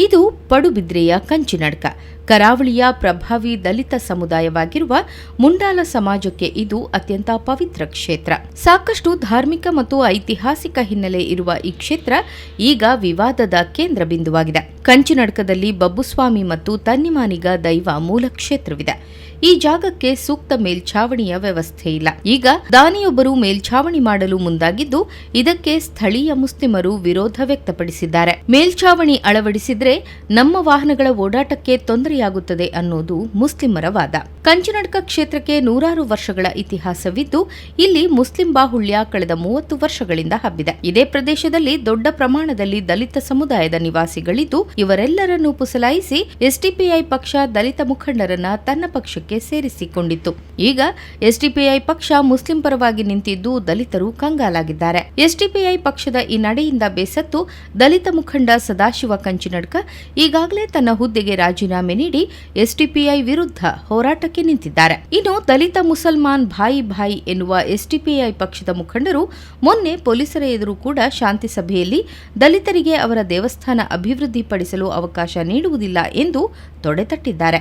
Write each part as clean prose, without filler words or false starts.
ಇದು ಪಡುಬಿದ್ರೆಯ ಕಂಚಿನಡ್ಕ. ಕರಾವಳಿಯ ಪ್ರಭಾವಿ ದಲಿತ ಸಮುದಾಯವಾಗಿರುವ ಮುಂಡಾಲ ಸಮಾಜಕ್ಕೆ ಇದು ಅತ್ಯಂತ ಪವಿತ್ರ ಕ್ಷೇತ್ರ. ಸಾಕಷ್ಟು ಧಾರ್ಮಿಕ ಮತ್ತು ಐತಿಹಾಸಿಕ ಹಿನ್ನೆಲೆ ಇರುವ ಈ ಕ್ಷೇತ್ರ ಈಗ ವಿವಾದದ ಕೇಂದ್ರ ಬಿಂದುವಾಗಿದೆ. ಕಂಚಿನಡ್ಕದಲ್ಲಿ ಬಬ್ಬುಸ್ವಾಮಿ ಮತ್ತು ತನ್ನಿಮಾನಿಗ ದೈವ ಮೂಲ ಕ್ಷೇತ್ರವಿದೆ. ಈ ಜಾಗಕ್ಕೆ ಸೂಕ್ತ ಮೇಲ್ಛಾವಣಿಯ ವ್ಯವಸ್ಥೆ ಇಲ್ಲ. ಈಗ ದಾನಿಯೊಬ್ಬರು ಮೇಲ್ಛಾವಣಿ ಮಾಡಲು ಮುಂದಾಗಿದ್ದು, ಇದಕ್ಕೆ ಸ್ಥಳೀಯ ಮುಸ್ಲಿಮರು ವಿರೋಧ ವ್ಯಕ್ತಪಡಿಸಿದ್ದಾರೆ. ಮೇಲ್ಛಾವಣಿ ಅಳವಡಿಸಿದ್ರೆ ನಮ್ಮ ವಾಹನಗಳ ಓಡಾಟಕ್ಕೆ ತೊಂದರೆಯಾಗುತ್ತದೆ ಅನ್ನೋದು ಮುಸ್ಲಿಮರ ವಾದ. ಕಂಚಿನಡ್ಕ ಕ್ಷೇತ್ರಕ್ಕೆ ನೂರಾರು ವರ್ಷಗಳ ಇತಿಹಾಸವಿದ್ದು, ಇಲ್ಲಿ ಮುಸ್ಲಿಂ ಬಾಹುಳ್ಯ ಕಳೆದ 30 ವರ್ಷಗಳಿಂದ ಹಬ್ಬಿದೆ. ಇದೇ ಪ್ರದೇಶದಲ್ಲಿ ದೊಡ್ಡ ಪ್ರಮಾಣದಲ್ಲಿ ದಲಿತ ಸಮುದಾಯದ ನಿವಾಸಿಗಳಿದ್ದು, ಇವರೆಲ್ಲರನ್ನೂ ಪುಸಲಾಯಿಸಿ ಎಸ್ಡಿಪಿಐ ಪಕ್ಷ ದಲಿತ ಮುಖಂಡರನ್ನ ತನ್ನ ಪಕ್ಷಕ್ಕೆ ಸೇರಿಸಿಕೊಂಡಿತ್ತು. ಈಗ ಎಸ್ಡಿಪಿಐ ಪಕ್ಷ ಮುಸ್ಲಿಂ ಪರವಾಗಿ ನಿಂತಿದ್ದು, ದಲಿತರು ಕಂಗಾಲಾಗಿದ್ದಾರೆ. ಎಸ್ಡಿಪಿಐ ಪಕ್ಷದ ಈ ನಡೆಯಿಂದ ಬೇಸತ್ತು ದಲಿತ ಮುಖಂಡ ಸದಾಶಿವ ಕಂಚಿನಡ್ಕ ಈಗಾಗಲೇ ತನ್ನ ಹುದ್ದೆಗೆ ರಾಜೀನಾಮೆ ನೀಡಿ ಎಸ್ಡಿಪಿಐ ವಿರುದ್ಧ ಹೋರಾಟಕ್ಕೆ ನಿಂತಿದ್ದಾರೆ. ಇನ್ನು ದಲಿತ ಮುಸಲ್ಮಾನ್ ಭಾಯಿ ಎನ್ನುವ ಎಸ್ಡಿಪಿಐ ಪಕ್ಷದ ಮುಖಂಡರು ಮೊನ್ನೆ ಪೊಲೀಸರ ಎದುರು ಕೂಡ ಶಾಂತಿ ಸಭೆಯಲ್ಲಿ ದಲಿತರಿಗೆ ಅವರ ದೇವಸ್ಥಾನ ಅಭಿವೃದ್ಧಿಪಡಿಸಲು ಅವಕಾಶ ನೀಡುವುದಿಲ್ಲ ಎಂದು ತೊಡೆತಟ್ಟಿದ್ದಾರೆ.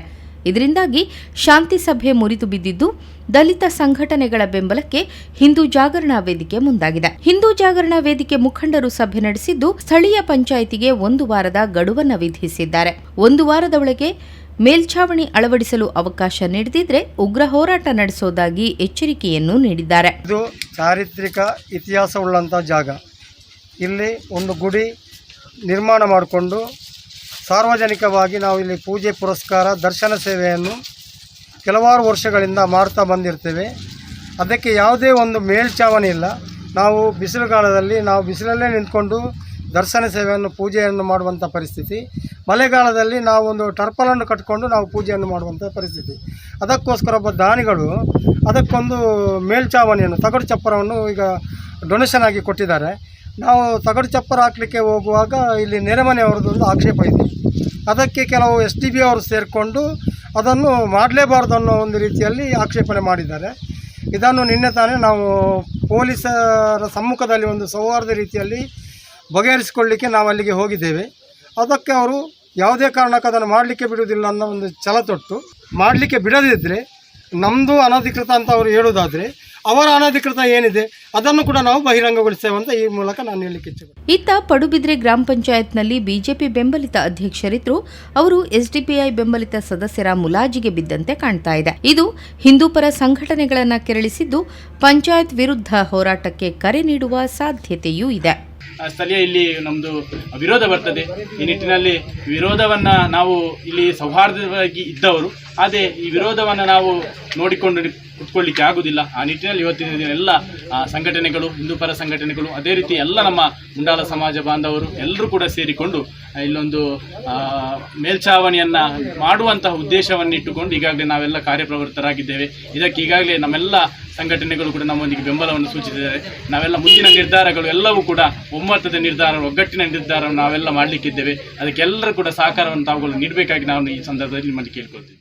ಇದರಿಂದಾಗಿ ಶಾಂತಿ ಸಭೆ ಮುರಿದು ಬಿದ್ದಿದ್ದು, ದಲಿತ ಸಂಘಟನೆಗಳ ಬೆಂಬಲಕ್ಕೆ ಹಿಂದೂ ಜಾಗರಣಾ ವೇದಿಕೆ ಮುಂದಾಗಿದೆ. ಹಿಂದೂ ಜಾಗರಣಾ ವೇದಿಕೆ ಮುಖಂಡರು ಸಭೆ ನಡೆಸಿದ್ದು, ಸ್ಥಳೀಯ ಪಂಚಾಯಿತಿಗೆ 1 ವಾರದ ಗಡುವನ್ನು ವಿಧಿಸಿದ್ದಾರೆ. 1 ವಾರದ ಒಳಗೆ ಮೇಲ್ಛಾವಣಿ ಅಳವಡಿಸಲು ಅವಕಾಶ ನೀಡದಿದ್ರೆ ಉಗ್ರ ಹೋರಾಟ ನಡೆಸೋದಾಗಿ ಎಚ್ಚರಿಕೆಯನ್ನು ನೀಡಿದ್ದಾರೆ. ಇದು ಚಾರಿತ್ರಿಕ ಇತಿಹಾಸವುಳ್ಳಂಥ ಜಾಗ. ಇಲ್ಲಿ ಒಂದು ಗುಡಿ ನಿರ್ಮಾಣ ಮಾಡಿಕೊಂಡು ಸಾರ್ವಜನಿಕವಾಗಿ ನಾವು ಇಲ್ಲಿ ಪೂಜೆ ಪುರಸ್ಕಾರ ದರ್ಶನ ಸೇವೆಯನ್ನು ಕೆಲವಾರು ವರ್ಷಗಳಿಂದ ಮಾಡ್ತಾ ಬಂದಿರ್ತೇವೆ. ಅದಕ್ಕೆ ಯಾವುದೇ ಒಂದು ಮೇಲ್ಛಾವಣಿ ಇಲ್ಲ. ನಾವು ಬಿಸಿಲುಗಾಲದಲ್ಲಿ ನಾವು ಬಿಸಿಲಲ್ಲೇ ನಿಂತ್ಕೊಂಡು ದರ್ಶನ ಸೇವೆಯನ್ನು ಪೂಜೆಯನ್ನು ಮಾಡುವಂಥ ಪರಿಸ್ಥಿತಿ. ಮಳೆಗಾಲದಲ್ಲಿ ನಾವು ಒಂದು ಟರ್ಪಲನ್ನು ಕಟ್ಕೊಂಡು ನಾವು ಪೂಜೆಯನ್ನು ಮಾಡುವಂಥ ಪರಿಸ್ಥಿತಿ. ಅದಕ್ಕೋಸ್ಕರ ಒಬ್ಬ ದಾನಿಗಳು ಅದಕ್ಕೊಂದು ಮೇಲ್ಛಾವಣಿಯನ್ನು ತಗಡು ಚಪ್ಪರವನ್ನು ಈಗ ಡೊನೇಷನ್ ಆಗಿ ಕೊಟ್ಟಿದ್ದಾರೆ. ನಾವು ತಗಡು ಚಪ್ಪರ ಹಾಕಲಿಕ್ಕೆ ಹೋಗುವಾಗ ಇಲ್ಲಿ ನೆರೆಮನೆಯವರದೊಂದು ಆಕ್ಷೇಪ ಇದೆ. ಅದಕ್ಕೆ ಕೆಲವು SDB ಅವರು ಸೇರಿಕೊಂಡು ಅದನ್ನು ಮಾಡಲೇಬಾರ್ದು ಅನ್ನೋ ಒಂದು ರೀತಿಯಲ್ಲಿ ಆಕ್ಷೇಪಣೆ ಮಾಡಿದ್ದಾರೆ. ಇದನ್ನು ನಿನ್ನೆ ತಾನೇ ನಾವು ಪೊಲೀಸರ ಸಮ್ಮುಖದಲ್ಲಿ ಒಂದು ಸೌಹಾರ್ದ ರೀತಿಯಲ್ಲಿ ಬಗೆಹರಿಸಿಕೊಳ್ಳಲಿಕ್ಕೆ ನಾವು ಅಲ್ಲಿಗೆ ಹೋಗಿದ್ದೇವೆ. ಅದಕ್ಕೆ ಅವರು ಯಾವುದೇ ಕಾರಣಕ್ಕೆ ಅದನ್ನು ಮಾಡಲಿಕ್ಕೆ ಬಿಡುವುದಿಲ್ಲ ಅನ್ನೋ ಒಂದು ಛಲ ತೊಟ್ಟು ಮಾಡಲಿಕ್ಕೆ ಬಿಡದಿದ್ದರೆ ನಮ್ಮದು ಅನಧಿಕೃತ ಅಂತ ಅವರು ಹೇಳೋದಾದರೆ ಅವರ ಅನಧಿಕೃತ ಏನಿದೆ ಅದನ್ನು ಕೂಡ ನಾವು ಬಹಿರಂಗಗೊಳಿಸ್ತೇವೆ ಅಂತ ಈ ಮೂಲಕ ನಾನು ಹೇಳಲಿಕ್ಕೆ ಇಚ್ಛೆಪಡ್ತೀನಿ. ಇತ್ತ ಪಡುಬಿದ್ರೆ ಗ್ರಾಮ ಪಂಚಾಯತ್ನಲ್ಲಿ ಬಿಜೆಪಿ ಬೆಂಬಲಿತ ಅಧ್ಯಕ್ಷರಿದ್ರು. ಅವರು ಎಸ್ಡಿಪಿಐ ಬೆಂಬಲಿತ ಸದಸ್ಯರ ಮುಲಾಜಿಗೆ ಬಿದ್ದಂತೆ ಕಾಣ್ತಾ ಇದೆ. ಇದು ಹಿಂದೂ ಪರ ಸಂಘಟನೆಗಳನ್ನ ಕೆರಳಿಸಿದ್ದು, ಪಂಚಾಯತ್ ವಿರುದ್ಧ ಹೋರಾಟಕ್ಕೆ ಕರೆ ನೀಡುವ ಸಾಧ್ಯತೆಯೂ ಇದೆ. ಸ್ಥಳೀಯ ಇಲ್ಲಿ ನಮ್ಮದು ವಿರೋಧ ಬರ್ತದೆ. ಈ ನಿಟ್ಟಿನಲ್ಲಿ ವಿರೋಧವನ್ನು ನಾವು ಇಲ್ಲಿ ಸೌಹಾರ್ದವಾಗಿ ಇದ್ದವರು, ಅದೇ ಈ ವಿರೋಧವನ್ನು ನಾವು ನೋಡಿಕೊಂಡು ಕುತ್ಕೊಳ್ಳಿಕ್ಕೆ ಆಗುವುದಿಲ್ಲ. ಆ ನಿಟ್ಟಿನಲ್ಲಿ ಇವತ್ತಿನ ದಿನ ಎಲ್ಲ ಸಂಘಟನೆಗಳು, ಹಿಂದೂ ಪರ ಸಂಘಟನೆಗಳು, ಅದೇ ರೀತಿ ಎಲ್ಲ ನಮ್ಮ ಮುಂಡಾಲ ಸಮಾಜ ಬಾಂಧವರು ಎಲ್ಲರೂ ಕೂಡ ಸೇರಿಕೊಂಡು ಇಲ್ಲೊಂದು ಮೇಲ್ಛಾವಣಿಯನ್ನು ಮಾಡುವಂತಹ ಉದ್ದೇಶವನ್ನು ಇಟ್ಟುಕೊಂಡು ಈಗಾಗಲೇ ನಾವೆಲ್ಲ ಕಾರ್ಯಪ್ರವೃತ್ತರಾಗಿದ್ದೇವೆ. ಇದಕ್ಕೆ ಈಗಾಗಲೇ ನಮ್ಮೆಲ್ಲ ಸಂಘಟನೆಗಳು ಕೂಡ ನಮ್ಮೊಂದಿಗೆ ಬೆಂಬಲವನ್ನು ಸೂಚಿಸಿದ್ದಾರೆ. ನಾವೆಲ್ಲ ಮುಂದಿನ ನಿರ್ಧಾರಗಳು ಎಲ್ಲವೂ ಕೂಡ ಒಮ್ಮತದ ನಿರ್ಧಾರ, ಒಗ್ಗಟ್ಟಿನ ನಿರ್ಧಾರವನ್ನು ನಾವೆಲ್ಲ ಮಾಡಲಿಕ್ಕಿದ್ದೇವೆ. ಅದಕ್ಕೆಲ್ಲರೂ ಕೂಡ ಸಹಕಾರವನ್ನು ತಾವುಗಳು ನೀಡಬೇಕಾಗಿ ನಾವು ಈ ಸಂದರ್ಭದಲ್ಲಿ ನಿಮ್ಮಲ್ಲಿ ಕೇಳ್ಕೊಳ್ತೀವಿ.